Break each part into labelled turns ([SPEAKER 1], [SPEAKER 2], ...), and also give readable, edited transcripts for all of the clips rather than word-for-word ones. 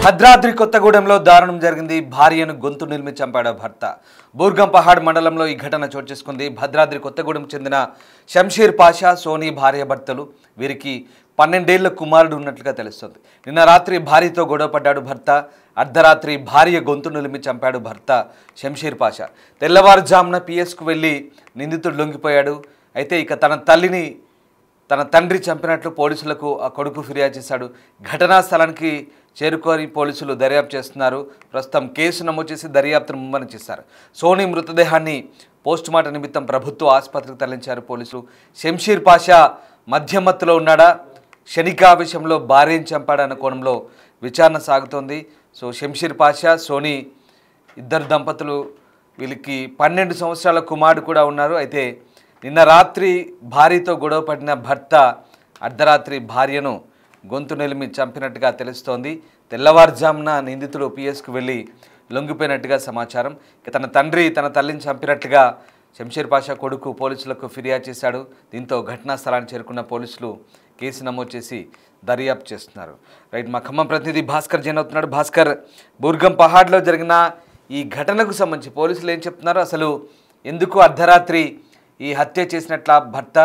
[SPEAKER 1] భద్రాద్రి కొత్తగూడెంలో దారుణం జరిగింది. భార్యను గొంతు నిలిమి చంపాడు భర్త. బూర్గం పహాడ్ మండలంలో ఈ ఘటన చోటు చేసుకుంది. భద్రాద్రి కొత్తగూడెం చెందిన షంషీర్ పాషా, సోనీ భార్యాభర్తలు. వీరికి 12 ఏళ్ల కుమారుడు ఉన్నట్లుగా తెలుస్తుంది. నిన్న రాత్రి భార్యతో గొడవపడ్డాడు భర్త. అర్ధరాత్రి భార్య గొంతు నిలిమి చంపాడు భర్త షంషీర్ పాషా. తెల్లవారుజామున పిఎస్కు వెళ్ళి నిందితుడు లొంగిపోయాడు. అయితే ఇక తన తండ్రి చంపినట్లు పోలీసులకు ఆ కొడుకు ఫిర్యాదు చేశాడు. ఘటనా స్థలానికి చేరుకొని పోలీసులు దర్యాప్తు చేస్తున్నారు. ప్రస్తుతం కేసు నమోదు చేసి దర్యాప్తును ముమ్మరం చేశారు. సోనీ మృతదేహాన్ని పోస్టుమార్టం నిమిత్తం ప్రభుత్వ ఆసుపత్రికి తరలించారు పోలీసులు. షంషీర్ పాషా మధ్యమత్తులో ఉన్నాడా, క్షణికావేశంలో భార్యను చంపాడన్న కోణంలో విచారణ సాగుతోంది. సో షంషీర్ పాషా, సోనీ ఇద్దరు దంపతులు. వీళ్ళకి 12 సంవత్సరాల కుమారుడు కూడా ఉన్నారు. అయితే నిన్న రాత్రి భార్యతో గొడవ పడిన భర్త అర్ధరాత్రి భార్యను గొంతు నిలిమి చంపినట్టుగా తెలుస్తోంది. తెల్లవారుజామున నిందితుడు పిఎస్కు వెళ్ళి లొంగిపోయినట్టుగా సమాచారం. ఇక తన తండ్రి తన తల్లిని చంపినట్టుగా షంషీర్ పాషా కొడుకు పోలీసులకు ఫిర్యాదు చేశాడు. దీంతో ఘటనా స్థలానికి చేరుకున్న పోలీసులు కేసు నమోదు చేసి దర్యాప్తు చేస్తున్నారు. రైట్, మా ఖమ్మం ప్రతినిధి భాస్కర్ జైన్ అవుతున్నాడు. భాస్కర్, బూర్గం పహాడ్లో జరిగిన ఈ ఘటనకు సంబంధించి పోలీసులు ఏం చెప్తున్నారు? అసలు ఎందుకు అర్ధరాత్రి ఈ హత్య చేసినట్ల భర్త?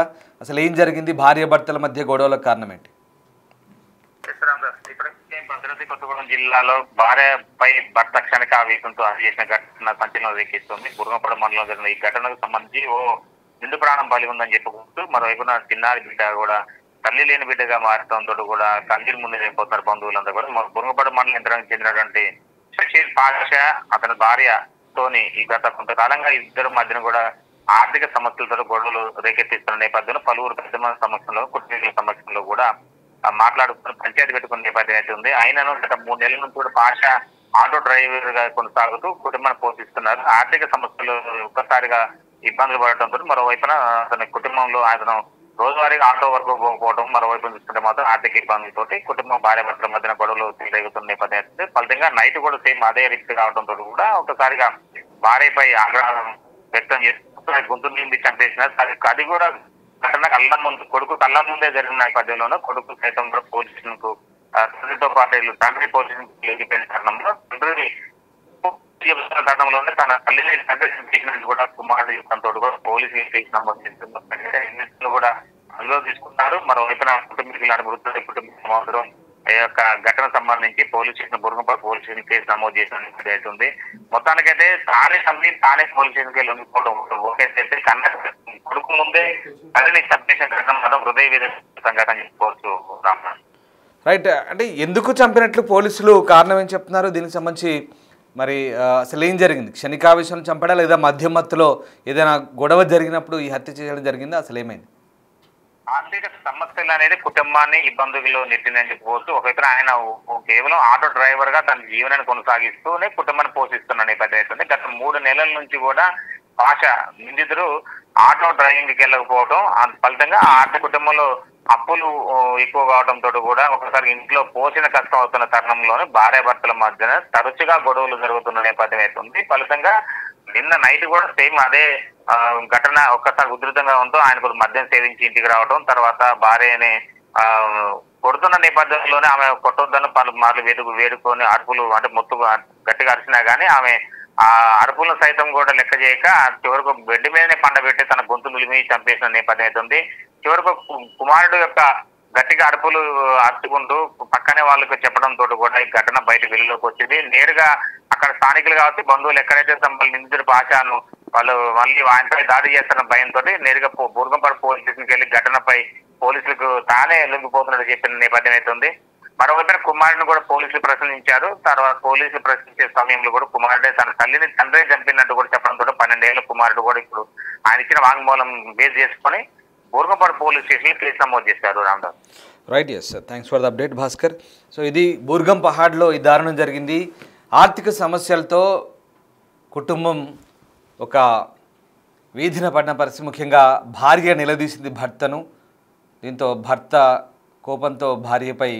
[SPEAKER 1] అసలు ఏం జరిగింది? భార్యాభర్తల మధ్య గొడవల కారణం ఏంటి?
[SPEAKER 2] భద్రాద్రి కొత్తగూడెం జిల్లాలో భార్యపై భర్త క్షణికావేశంతో హత్య చేసిన ఘటన సంచలనం రేకెత్తుంది. బుర్గంపడ మండలంలో జరిగిన ఈ ఘటనకు సంబంధించి ఓ నిండు ప్రాణం బలి ఉందని చెప్పుకుంటూ మరోవైపున చిన్నారి బిడ్డ కూడా తల్లి లేని బిడ్డగా మారడంతో కూడా కన్నీరు ముందు అయిపోతున్నారు బంధువులంతా కూడా. బుర్గంపడ మండలం యంత్రానికి చెందినటువంటి షంషీర్ పాషా, అతని భార్య సోనీ ఈ గత కొంతకాలంగా ఇద్దరు మధ్యన కూడా ఆర్థిక సమస్యలతో గొడవలు రేకెత్తిస్తున్న నేపథ్యంలో పలువురు పెద్ద సమస్యలు, కుటుంబ సమస్యల్లో కూడా మాట్లాడుకుని పంచాయతీ పెట్టుకున్న నేపథ్యం అయితే ఉంది. ఆయనను గత 3 నెలల నుంచి కూడా పాషా ఆటో డ్రైవర్ గా కొనసాగుతూ కుటుంబాన్ని పోషిస్తున్నారు. ఆర్థిక సమస్యలు ఒక్కసారిగా ఇబ్బందులు పడటంతో మరోవైపున అతని కుటుంబంలో అతను రోజువారీగా ఆటో వరకు పోకపోవడం, మరోవైపు చూసుకుంటే మాత్రం ఆర్థిక ఇబ్బందులతోటి కుటుంబం భార్యాభర్తల మధ్యన గొడవలు తిరుగుతున్న నేపథ్యం అయితే ఫలితంగా నైట్ కూడా సేమ్ అదే రీతి కావడంతో కూడా ఒక్కసారిగా భార్యపై ఆగ్రహం వ్యక్తం చేస్తూ గొంతు నిండి చంపేసిన అది కూడా ఘటన కొడుకు కళ్ళ ముందే జరిగిన నేపథ్యంలోనూ కొడుకు సైతం కూడా పోలీసులకు తండ్రితో పాటు తండ్రి పోలీసులకు లొంగిపోయిన కారణంలో తరుణంలోనే తన తల్లిని తండ్రి చంపేసినట్టు కూడా కుమారుడు తనతో కూడా పోలీసులు కేసు నమోదు చేస్తున్నారు కూడా అందులో తీసుకున్నారు. మరోవైపున కుటుంబీకులు మృతుల కుటుంబం ఈ యొక్క ఘటన సంబంధించి police station Burgampalli police station case నమోదు చేసిన అవుతుంది. మొత్తానికైతే తానే చంపి తానే పోలీస్ స్టేషన్కి వెళ్ళి లొంగిపోవడం ఓకే అయితే కన్నా కొడుకు ముందే తల్లిని చంపేసిన ఘటన మాత్రం హృదయ విధంగా సంఘటన చెప్పుకోవచ్చు.
[SPEAKER 1] రైట్, అంటే ఎందుకు చంపినట్లు పోలీసులు కారణం ఏం చెప్తున్నారు? దీనికి సంబంధించి మరి అసలు ఏం జరిగింది? క్షణికావేశం చంపడా లేదా మధ్యమత్తులో ఏదైనా గొడవ జరిగినప్పుడు ఈ హత్య చేయడం జరిగిందా? అసలు ఏమైంది?
[SPEAKER 2] ఆర్థిక సమస్యలు అనేది కుటుంబాన్ని ఇబ్బందుల్లో నెట్టిందని చెప్పుకోవచ్చు. ఒకవైపు ఆయన కేవలం ఆటో డ్రైవర్ గా తన జీవనాన్ని కొనసాగిస్తూనే కుటుంబాన్ని పోషిస్తున్న నేపథ్యం అవుతుంది. గత 3 నెలల నుంచి కూడా పాషా నిందితుడు ఆటో డ్రైవింగ్ కి వెళ్ళకపోవడం, ఫలితంగా ఆర్థిక కుటుంబంలో అప్పులు ఎక్కువ కావడంతో కూడా ఒకసారి ఇంట్లో పోషణ కష్టం అవుతున్న తరుణంలోనే భార్యాభర్తల మధ్యన తరచుగా గొడవలు జరుగుతున్న నేపథ్యం అవుతుంది. ఫలితంగా నిన్న నైట్ కూడా సేమ్ అదే ఘటన ఒక్కసారి ఉధృతంగా ఉంటూ ఆయన కూడా మద్యం సేవించి ఇంటికి రావడం, తర్వాత భార్యని కొడుతున్న నేపథ్యంలోనే ఆమె కొట్టొద్దని పలు మార్లు వేడుకొని అరుపులు అంటే మొత్తు గట్టిగా అరిచినా గానీ ఆమె ఆ అరుపులను సైతం కూడా లెక్క చేయక చివరకు బెడ్ మీదనే పండబెట్టి తన గొంతు నిలిమి చంపేసిన నేపథ్యం అవుతుంది. చివరకు కుమారుడు యొక్క గట్టిగా అరుపులు అరుచుకుంటూ పక్కనే వాళ్ళకి చెప్పడంతో కూడా ఈ ఘటన బయట వెలుగులోకి వచ్చింది. నేరుగా అక్కడ స్థానికులు కాబట్టి బంధువులు ఎక్కడైతే నిందితుడి పాషాను వాళ్ళు మళ్ళీ ఆయనపై దాడి చేస్తున్న భయంతో నేరుగా బుర్గంపల్లి పోలీస్ స్టేషన్కి వెళ్ళి ఘటనపై పోలీసులకు తానే లొంగిపోతున్నట్టు చెప్పిన నేపథ్యం అవుతుంది. మరోవైపు కుమారుడిని కూడా పోలీసులు ప్రశ్నించారు. తర్వాత పోలీసులు ప్రశ్నించే సమయంలో కూడా కుమారుడే తన తల్లిని తండ్రి చంపినట్టు కూడా చెప్పడంతో 12 ఏళ్ల కుమారుడు కూడా ఇప్పుడు ఆయన ఇచ్చిన వాంగ్మూలం బేస్ చేసుకొని బూర్గంపల్లి పోలీస్ స్టేషన్ కేసు నమోదు చేశారు. Ramdas.
[SPEAKER 1] Right, yes sir, thanks for the update Bhaskar. So ఇది బూర్గం పహాడ్లో ఈ దారుణం జరిగింది. ఆర్థిక సమస్యలతో కుటుంబం ఒక వీధిన పడిన పరిస్థితి, ముఖ్యంగా భార్య నిలదీసింది భర్తను. దీంతో భర్త కోపంతో భార్యపై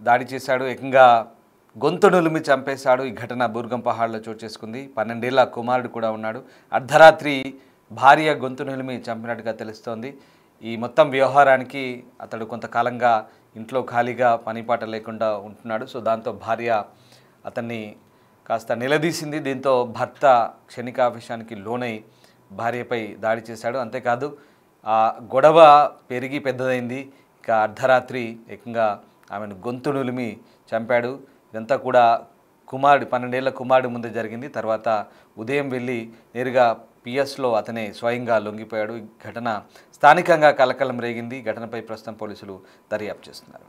[SPEAKER 1] దాడి చేశాడు. ఏకంగా గొంతు నులిమి చంపేశాడు. ఈ ఘటన బూర్గం పహాడ్లో చోటు చేసుకుంది. 12 ఏళ్ల కుమారుడు కూడా ఉన్నాడు. అర్ధరాత్రి భార్య గొంతు నిలిమి చంపినట్టుగా తెలుస్తోంది. ఈ మొత్తం వ్యవహారానికి అతడు కొంతకాలంగా ఇంట్లో ఖాళీగా పనిపాట లేకుండా ఉంటున్నాడు. సో దాంతో భార్య అతన్ని కాస్త నిలదీసింది. దీంతో భర్త క్షణికావేశానికి లోనై భార్యపై దాడి చేశాడు. అంతేకాదు ఆ గొడవ పెరిగి పెద్దదైంది. ఇక అర్ధరాత్రి ఏకంగా ఆమెను గొంతు నులిమి చంపాడు. ఇదంతా కూడా 12 ఏళ్ల కుమారుడి ముందు జరిగింది. తర్వాత ఉదయం వెళ్ళి నేరుగా పిఎస్లో అతనే స్వయంగా లొంగిపోయాడు. ఈ ఘటన స్థానికంగా కలకలం రేగింది. ఘటనపై ప్రస్తుతం పోలీసులు దర్యాప్తు చేస్తున్నారు.